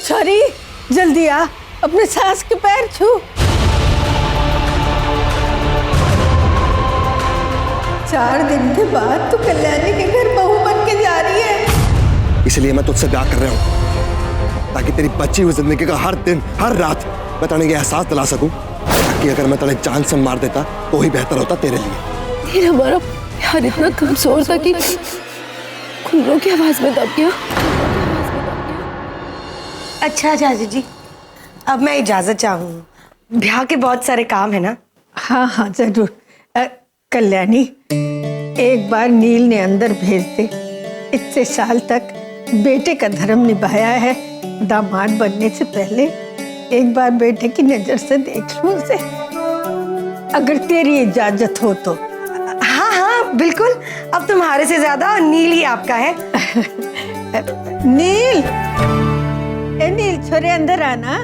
Sorry, जल्दी आ, अपने सास के पैर छू। चार दिन के बाद तू कल्याणी के घर बहू बन के जा रही है। इसलिए मैं तुझसे ब्याह कर रहा हूँ, ताकि तेरी बची हुई जिंदगी का हर दिन हर रात मैं तेरे ये एहसास दिला सकूं, ताकि अगर मैं तेरे जान से मार देता तो ही बेहतर होता तेरे लिए। फिर हमारा प्यार इतना कमजोर था कि खुल्लों की आवाज में दब गया। अच्छा चाची जी, अब मैं इजाजत चाहूँ, ब्याह के बहुत सारे काम है ना। हाँ हाँ जरूर। कल्याणी, एक बार नील ने अंदर भेज दे। इतने साल तक बेटे का धर्म निभाया है, दामाद बनने से पहले एक बार बेटे की नजर से देख लूं उसे, अगर तेरी इजाजत हो तो। हाँ हाँ बिल्कुल, अब तुम्हारे से ज्यादा नील ही आपका है। नील, ए नील छोरे अंदर आना।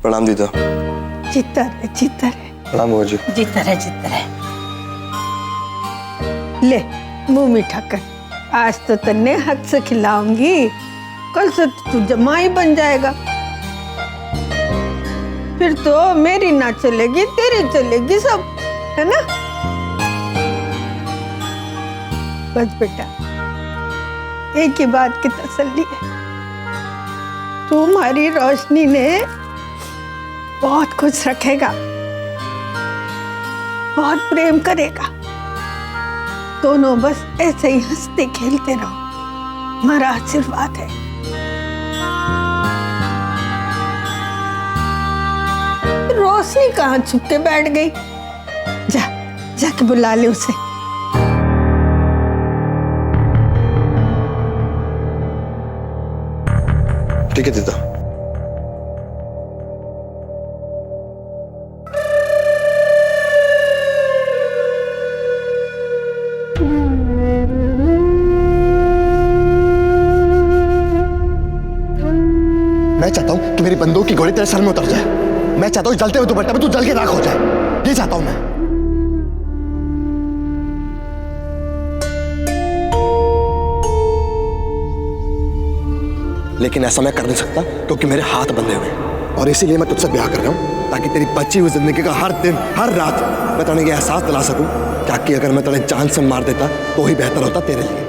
प्रणाम दीदा। जीता रहे, जीता रहे। प्रणाम बुआ जी। जीता रहे, जीता रहे। ले मुंह मीठा कर, आज तो तन्ने हक से खिलाऊंगी, कल से तू जमाई बन जाएगा। फिर तो मेरी ना चलेगी, तेरी चलेगी सब, है ना? बस बेटा, एक ही बात की तसल्ली है, तुम्हारी रोशनी ने बहुत खुश रखेगा, बहुत प्रेम करेगा। दोनों बस ऐसे ही हंसते खेलते रहो, हमारा आशीर्वाद है। रोशनी कहाँ छुप के बैठ गई? जा जाके बुला ले उसे। ठीक है दीदा। मैं चाहता हूं कि मेरी बंदूक की गोली तेरे सर में उतर जाए। मैं चाहता हूं जलते हुए दुपट्टे में तू जल के राख हो जाए। ये चाहता हूं मैं। लेकिन ऐसा मैं कर नहीं सकता क्योंकि मेरे हाथ बंधे हुए हैं, और इसीलिए मैं तुझसे ब्याह कर रहा हूं, ताकि तेरी बची हुई जिंदगी का हर दिन हर रात मैं तेरे ये एहसास दिला सकूं, ताकि अगर मैं तेरे जान से मार देता तो ही बेहतर होता तेरे लिए।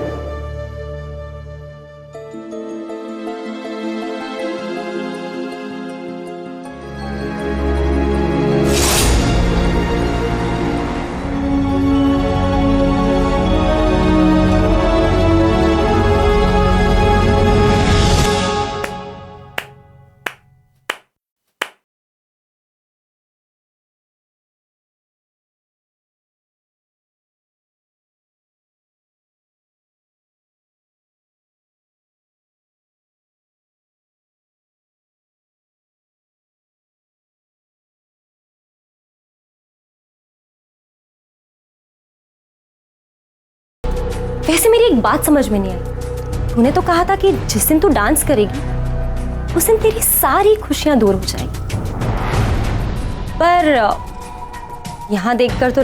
वैसे मेरी एक बात समझ में नहीं आई, तूने तो कहा था कि जिस दिन तू डांस करेगी उस दिन तेरी सारी खुशियां दूर हो जाएगी, पर यहां देखकर तो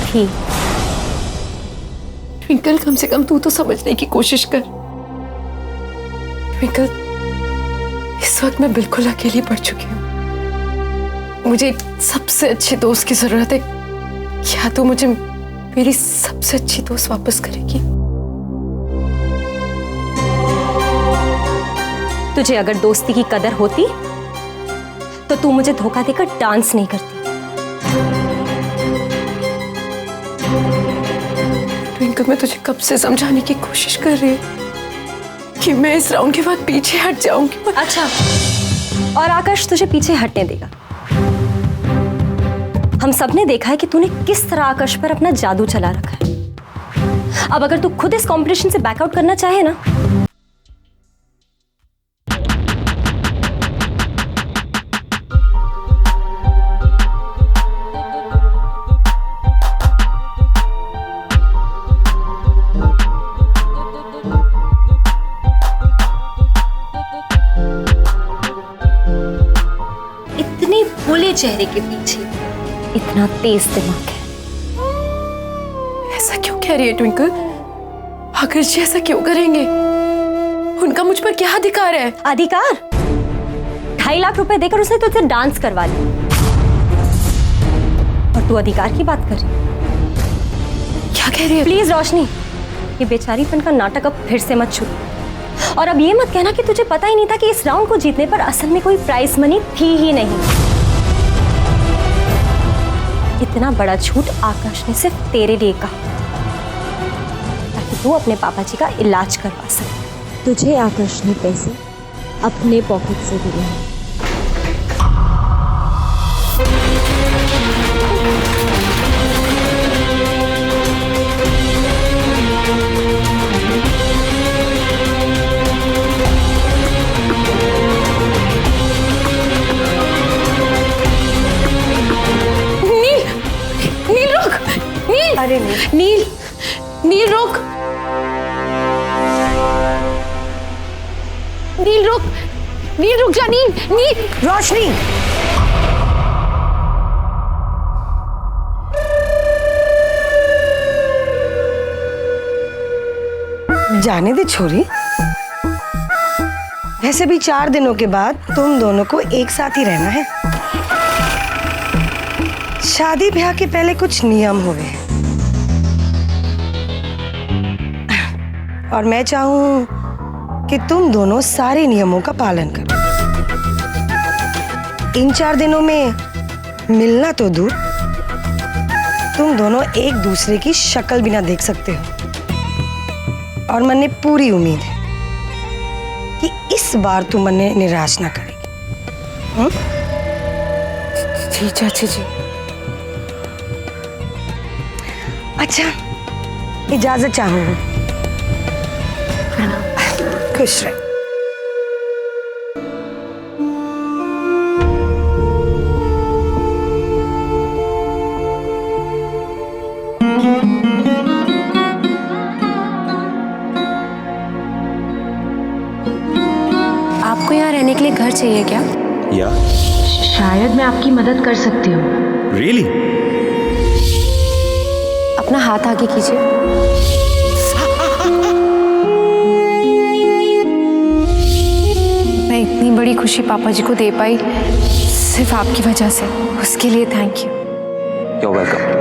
थी। ट्विंकल, कम से कम तू तो समझने की कोशिश कर। ट्विंकल, इस वक्त मैं बिल्कुल अकेली पड़ चुकी हूँ। मुझे एक सबसे अच्छे दोस्त की जरूरत है। क्या तू मुझे मेरी सबसे अच्छी दोस्त वापस करेगी? तुझे अगर दोस्ती की कदर होती तो तू मुझे धोखा देकर डांस नहीं करती। ट्विंकल, मैं तुझे कब से समझाने की कोशिश कर रही हूँ कि मैं इस राउंड के बाद पीछे हट जाऊंगी। अच्छा, और आकाश तुझे पीछे हटने देगा? हम सबने देखा है कि तूने किस तरह आकाश पर अपना जादू चला रखा है। अब अगर तू खुद इस कंपटीशन से बैकआउट करना चाहे ना, इतने भोले चेहरे के पीछे इतना तेज दिमाग है। ऐसा क्यों कह रही है ट्विंकल? आकाश जी ऐसा क्यों करेंगे? उनका मुझ पर क्या अधिकार है? अधिकार? 2.5 लाख रुपए देकर उसने तुझसे डांस करवा लिया और तू अधिकार की बात कर रही है? क्या कह रही है? प्लीज रोशनी, ये बेचारीपन का नाटक अब फिर से मत छू। और अब ये मत कहना कि तुझे पता ही नहीं था कि इस राउंड को जीतने पर असल में कोई प्राइस मनी थी ही नहीं। इतना बड़ा झूठ आकाश ने सिर्फ तेरे लिए कहा ताकि तू अपने पापा जी का इलाज करवा सके। तुझे आकाश ने पैसे अपने पॉकेट से दिए हैं। नील रुक! नील! अरे नील! नील रुक! नील रुक! नील रुक जा! नील! नील! रोशनी, जाने दे छोरी। वैसे भी 4 दिनों के बाद तुम दोनों को एक साथ ही रहना है। शादी ब्याह के पहले कुछ नियम हुए हैं और मैं चाहूं कि तुम दोनों सारे नियमों का पालन करो। इन 4 दिनों में मिलना तो दूर, तुम दोनों एक दूसरे की शक्ल भी ना देख सकते हो। और मन्ने पूरी उम्मीद है कि इस बार तू मन्ने निराश ना करेगी। जी चाची जी। अच्छा, इजाजत चाहूंगी। खुश रहे। आपको यहाँ रहने के लिए घर चाहिए क्या? या शायद मैं आपकी मदद कर सकती हूँ। रियली? अपना हाथ आगे कीजिए। मैं इतनी बड़ी खुशी पापा जी को दे पाई सिर्फ आपकी वजह से। उसके लिए थैंक यू। You welcome.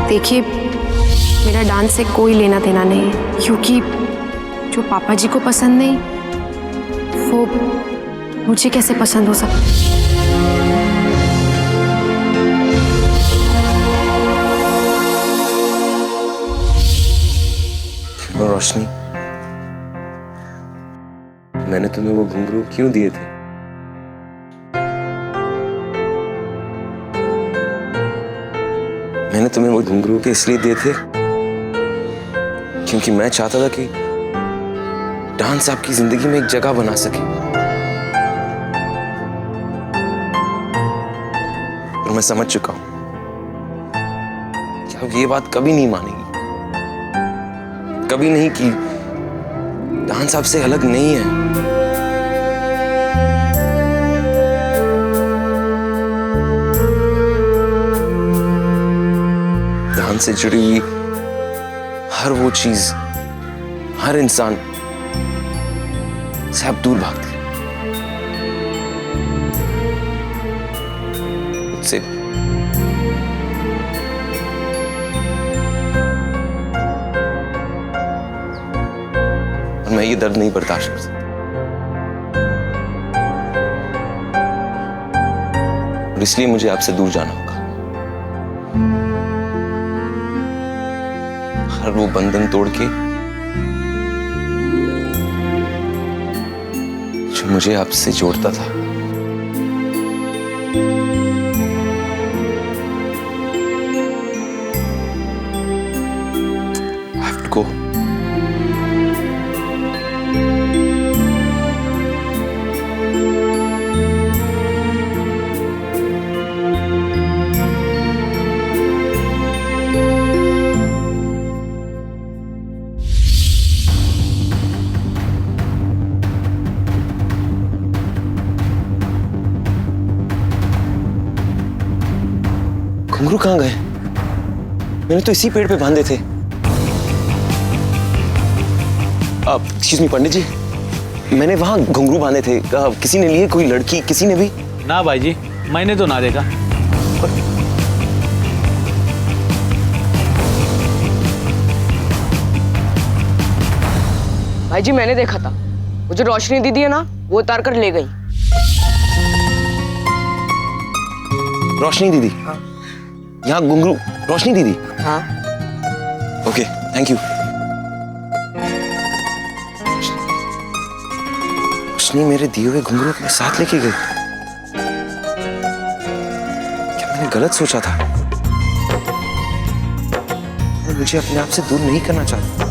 देखिए, मेरा डांस से कोई लेना देना नहीं है, क्योंकि जो पापा जी को पसंद नहीं वो मुझे कैसे पसंद हो सकता है। रोशनी, मैंने तुम्हें वो घुंघरू क्यों दिए थे? मैंने तुम्हें वो घुंघरू के इसलिए दिए थे क्योंकि मैं चाहता था कि डांस आपकी जिंदगी में एक जगह बना सके। और मैं समझ चुका हूं कि अब ये बात कभी नहीं मानेगी, कभी नहीं, कि डांस आपसे अलग नहीं है। से जुड़ी हुई हर वो चीज, हर इंसान से आप दूर भागते हैं। मुझसे और मैं ये दर्द नहीं बर्दाश्त कर सकता। और इसलिए मुझे आपसे दूर जाना होगा। हर वो बंधन तोड़ के जो मुझे आपसे जोड़ता था। I have to go. घुंघरू कहाँ गए? मैंने तो इसी पेड़ पे बांधे थे। एक्सक्यूज मी पंडित जी, मैंने वहां घुंघरू बांधे थे। किसी ने लिए? कोई लड़की किसी ने भी? ना भाई जी, मैंने तो ना देखा। भाई जी मैंने देखा था, वो जो रोशनी दीदी है ना, वो उतार कर ले गई। रोशनी दीदी? हाँ। यहाँ घुंघरू रोशनी दीदी? हाँ। Okay, thank you. रोशनी मेरे दिए हुए घुंघरू अपने साथ लेके गई। क्या मैंने गलत सोचा था? मैं मुझे अपने आप से दूर नहीं करना चाहता।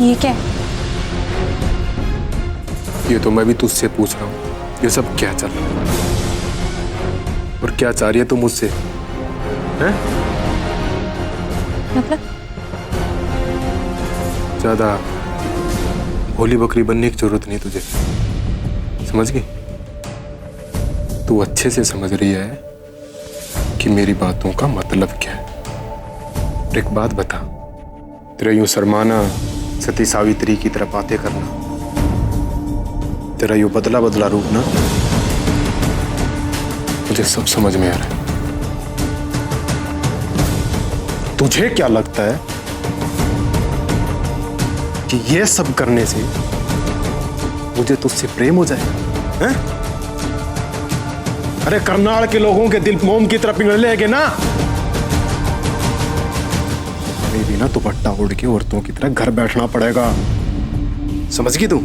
ये क्या है? ये तो मैं भी तुझसे पूछ रहा हूँ, ये सब क्या चल रहा है और क्या चाह रही है तू मुझसे? हैं? मतलब? ज्यादा भोली बकरी बनने की जरूरत नहीं तुझे, समझ गई? तू अच्छे से समझ रही है कि मेरी बातों का मतलब क्या है। एक बात बता, तेरा यूं शर्माना, सती सावित्री की तरह बातें करना, तेरा यूं बदला बदला रूप ना, मुझे सब समझ में आ रहा है। तुझे क्या लगता है कि ये सब करने से मुझे तुझसे प्रेम हो जाए? हैं? अरे करनाल के लोगों के दिल मोम की तरह पिघलेंगे ना। अरे भी ना दुपट्टा ओढ़ के औरतों की तरह घर बैठना पड़ेगा, समझ गई तू?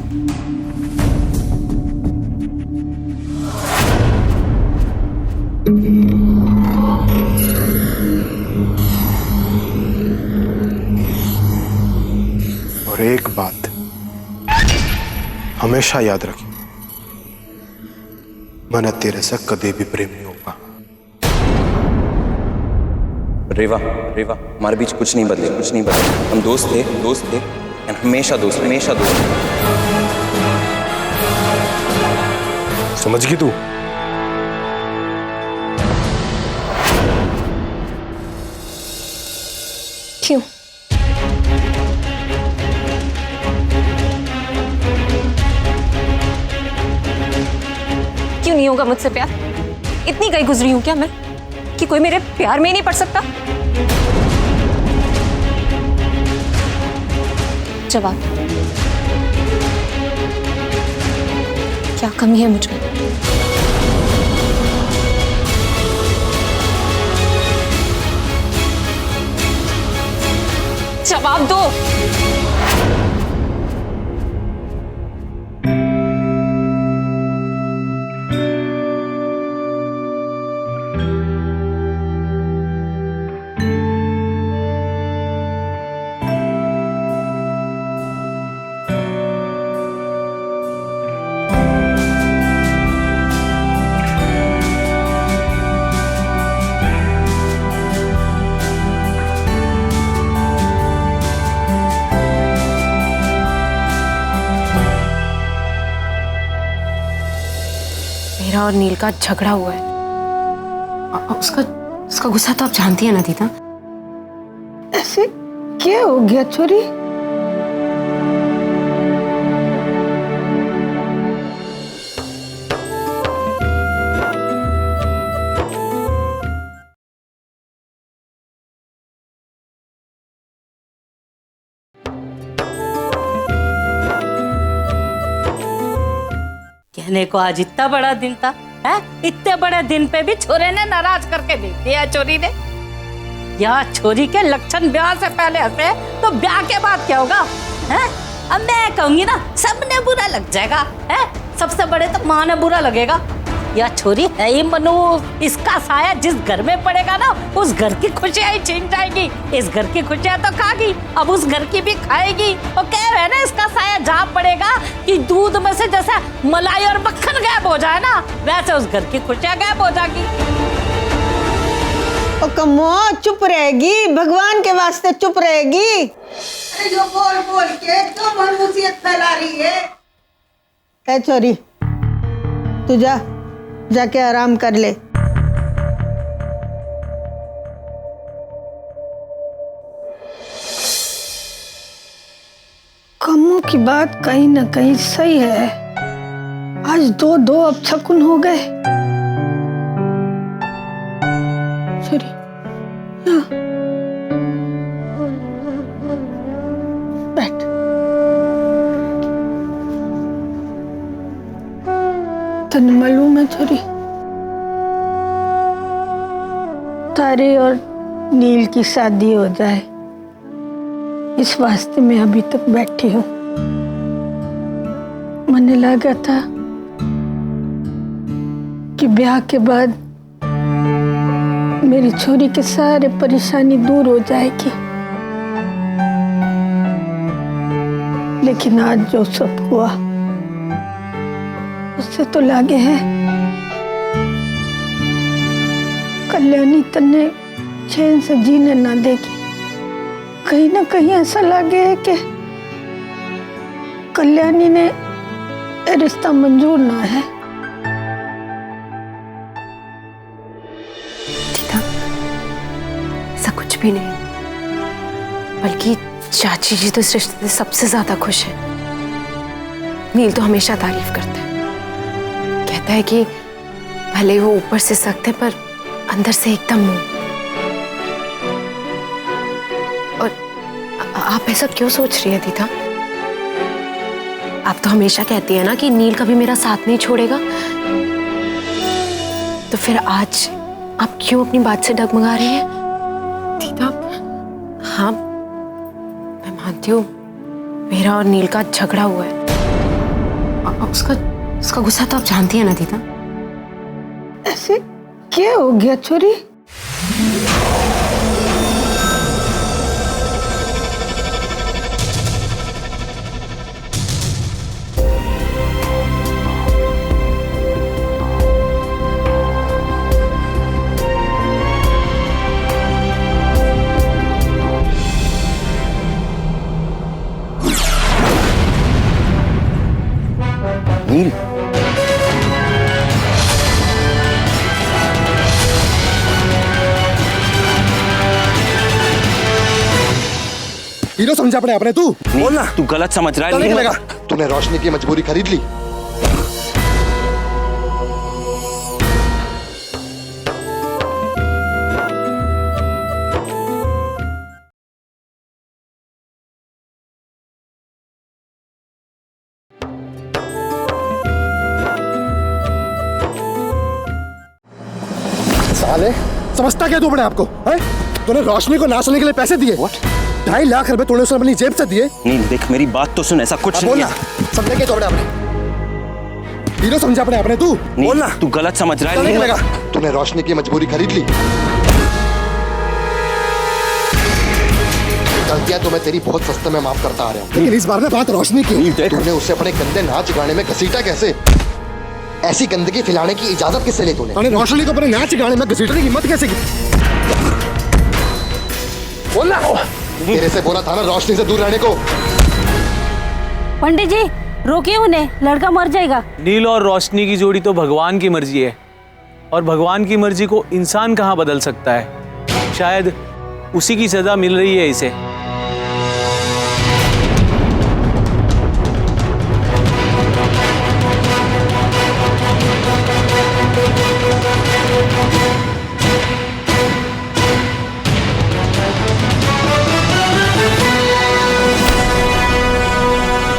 और एक बात हमेशा याद रखी, मैंने तेरे से कभी भी प्रेम नहीं होगा। रेवा, रेवा, हमारे बीच कुछ नहीं बदले, कुछ नहीं बदले। हम दोस्त थे और हमेशा दोस्त, हमेशा दोस्त। समझ गई तू? क्यों? क्यों नहीं होगा मुझसे प्यार? इतनी गई गुजरी हूं क्या मैं कि कोई मेरे प्यार में ही नहीं पड़ सकता? जवाब, क्या कमी है मुझ में? जवाब दो। मेरा और नील का झगड़ा हुआ है। उसका गुस्सा तो आप जानती है ना दीदा। ऐसे क्या हो गया छोरी? कहने को आज इतना बड़ा दिन था, है? इतने बड़े दिन पे भी छोरे ने नाराज करके दे दिया छोरी ने। या छोरी के लक्षण ब्याह से पहले हंसे तो ब्याह के बाद क्या होगा, है? अब मैं कहूंगी ना, सबने बुरा लग जाएगा, है? सबसे बड़े तो माँ ने बुरा लगेगा। या छोरी है ही मनोज, इसका साया जिस घर में पड़ेगा ना, उस घर की खुशियां ही छीन जाएगी। इस घर की खुशियां तो खागी, अब उस घर की भी खाएगी। और कह रहे हैं ना, इसका साया जहाँ पड़ेगा कि दूध में से जैसा मलाई और मक्खन गायब हो जाए ना, वैसे उस घर की खुशियां गायब हो जाएगी। ओ कमो चुप रहेगी, भगवान के वास्ते चुप रहेगी। अरे जो बोल बोल के तो मनमुसियत फैला रही है। ए छोरी, तू जाके आराम कर ले। कमों की बात कहीं ना कहीं सही है। आज दो अपशकुन हो गए। सॉरी, बैठ। तन मालूम है छोरी, तारे और नील की शादी हो जाए, इस वास्ते मैं अभी तक बैठी हूँ। मैंने लगा था कि ब्याह के बाद मेरी छोरी के सारे परेशानी दूर हो जाएगी, लेकिन आज जो सब हुआ उससे तो लागे है कल्याणी तन्ने चैन से जीने ना देगी। कहीं ना कहीं ऐसा लगे है कि कल्याणी ने रिश्ता मंजूर ना है। दीदा, ऐसा कुछ भी नहीं, बल्कि चाची जी तो इस रिश्ते से सबसे ज्यादा खुश है। नील तो हमेशा तारीफ करता है, कहता है कि भले वो ऊपर से सख्त है पर अंदर से एकदम मुंह। और आप ऐसा क्यों सोच रही है दीदा? आप तो हमेशा कहती है ना कि नील कभी मेरा साथ नहीं छोड़ेगा, तो फिर आज आप क्यों अपनी बात से डगमगा रही हैं? दीदा, हाँ मैं मानती हूँ मेरा और नील का झगड़ा हुआ है। उसका गुस्सा तो आप जानती है ना दीदा। ऐसे क्या हो गया छोरी? नील, हीरो समझा पड़े अपने। तू बोल ना, तू गलत समझ रहा है। नहीं लगा तूने रोशनी की मजबूरी खरीद ली। साले, समझता क्या तू अपने आपको? तूने रोशनी को ना सुनने के लिए पैसे दिए। 2.5 लाख रुपए तूने उसे अपनी जेब से दिए। नील देख, मेरी बात तो सुन, ऐसा कुछ नहीं है। समझे क्या तोड़े आपने? हीरो समझा अपने आपने। तू बोल ना, तू गलत समझ रहा है। नहीं लगा तूने रोशनी की मजबूरी खरीद ली। गलतियां तो मैं तेरी बहुत सस्ते में माफ करता आ रहा हूँ, लेकिन इस बार ना बात रोशनी की। तूने उससे अपने गंदे नाच गाने में घसीटा कैसे? ऐसी गंदगी फैलाने की इजाजत किससे ली तूने? रोशनी को अपने नाच गाने में घसीटने की हिम्मत कैसे की? बोलना, तेरे से बोला था ना रोशनी से दूर रहने को। पंडित जी, रोकिए उन्हें, लड़का मर जाएगा। नील और रोशनी की जोड़ी तो भगवान की मर्जी है, और भगवान की मर्जी को इंसान कहाँ बदल सकता है। शायद उसी की सजा मिल रही है इसे।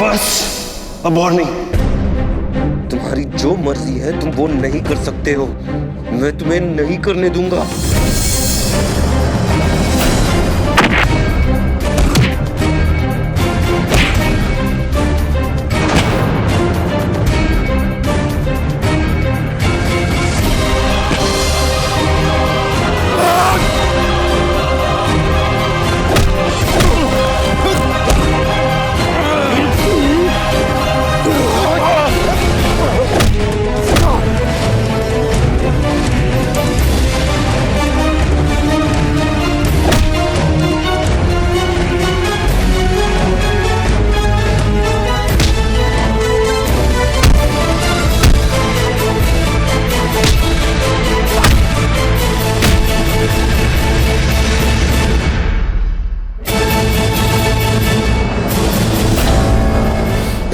बस, अब और नहीं। तुम्हारी जो मर्जी है तुम वो नहीं कर सकते हो। मैं तुम्हें नहीं करने दूंगा।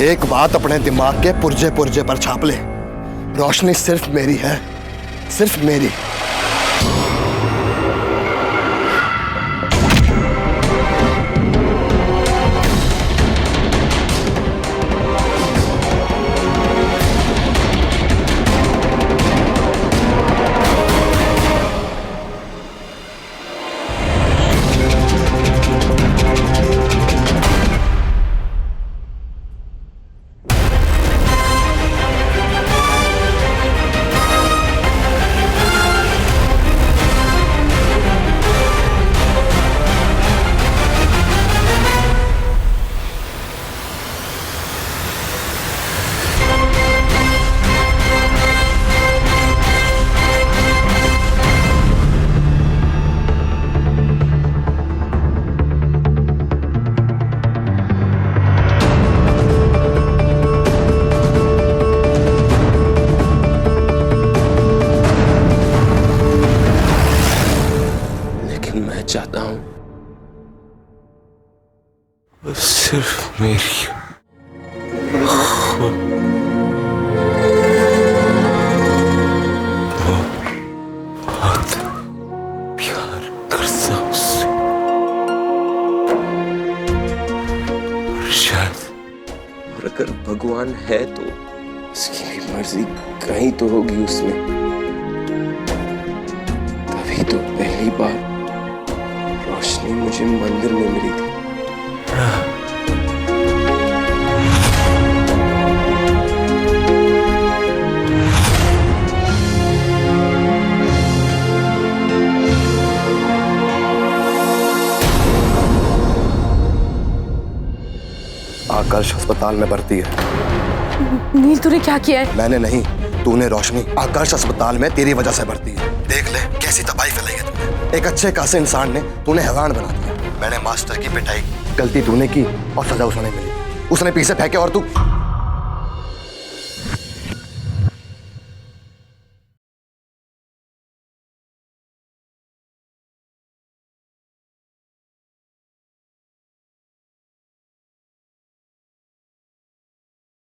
एक बात अपने दिमाग के पुर्जे पुर्जे पर छाप ले, रोशनी सिर्फ मेरी है, सिर्फ मेरी। चाहता हूं सिर्फ मेरी बहुत प्यार करता उससे, और शायद, और अगर भगवान है तो उसकी भी मर्जी कहीं तो होगी उसमें। तभी तो पहली बार रोशनी मुझे मंदिर में मिली थी। आकर्ष अस्पताल में भर्ती है। नील तूने क्या किया है? मैंने नहीं, तूने। रोशनी आकर्ष अस्पताल में तेरी वजह से भर्ती है। देख ले कैसी तबाही फैलाई है तूने। एक अच्छे खासे इंसान ने तूने हैवान बना दिया। मैंने मास्टर की पिटाई, गलती तूने की और सजा उसे नहीं मिली। उसने पीछे फेंके और तू